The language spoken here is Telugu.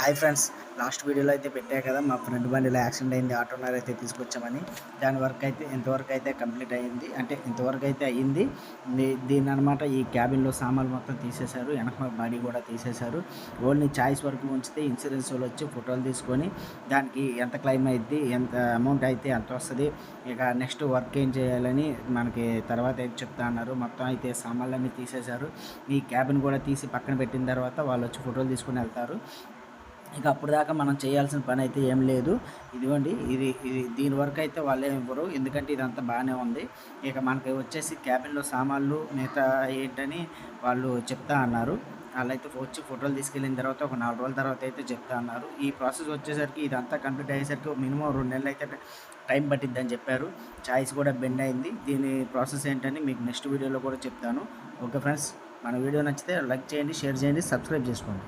హాయ్ ఫ్రెండ్స్, లాస్ట్ వీడియోలో అయితే పెట్టా కదా మా ఫ్రెండ్ బండిలో యాక్సిడెంట్ అయింది, ఆటోనర్ అయితే తీసుకొచ్చామని. దాని వర్క్ అయితే ఇంతవరకు అయితే కంప్లీట్ అయ్యింది, అంటే ఇంతవరకు అయితే అయ్యింది. దీని అనమాట ఈ క్యాబిన్లో సామాన్లు మొత్తం తీసేశారు, వెనక బాడీ కూడా తీసేశారు. ఓన్లీ చాయిస్ వరకు ఉంచితే ఇన్సూరెన్స్ వాళ్ళు వచ్చి ఫోటోలు తీసుకొని దానికి ఎంత క్లెయిమ్ అయింది, ఎంత అమౌంట్ అయితే ఎంత వస్తుంది, ఇక నెక్స్ట్ వర్క్ ఏం చేయాలని మనకి తర్వాత అయితే చెప్తా అన్నారు. మొత్తం అయితే సామాన్లన్నీ తీసేశారు. ఈ క్యాబిన్ కూడా తీసి పక్కన పెట్టిన తర్వాత వాళ్ళు వచ్చి ఫోటోలు తీసుకొని వెళ్తారు. ఇక అప్పుడు దాకా మనం చేయాల్సిన పని అయితే ఏం లేదు. ఇదిగోండి, ఇది ఇది దీని వరకు అయితే వాళ్ళే ఇవ్వరు, ఎందుకంటే ఇదంతా బాగానే ఉంది. ఇక మనకి వచ్చేసి క్యాబిన్లో సామాన్లు మిగతా ఏంటని వాళ్ళు చెప్తా అన్నారు. వాళ్ళైతే వచ్చి ఫోటోలు తీసుకెళ్ళిన తర్వాత ఒక 4 రోజుల తర్వాత అయితే చెప్తా అన్నారు. ఈ ప్రాసెస్ వచ్చేసరికి ఇదంతా కంప్లీట్ అయ్యేసరికి మినిమం 2 నెలలు అయితే టైం పట్టిద్దని చెప్పారు. చాయిస్ కూడా బెండ్ అయింది. దీని ప్రాసెస్ ఏంటని మీకు నెక్స్ట్ వీడియోలో కూడా చెప్తాను. ఓకే ఫ్రెండ్స్, మన వీడియో నచ్చితే లైక్ చేయండి, షేర్ చేయండి, సబ్స్క్రైబ్ చేసుకోండి.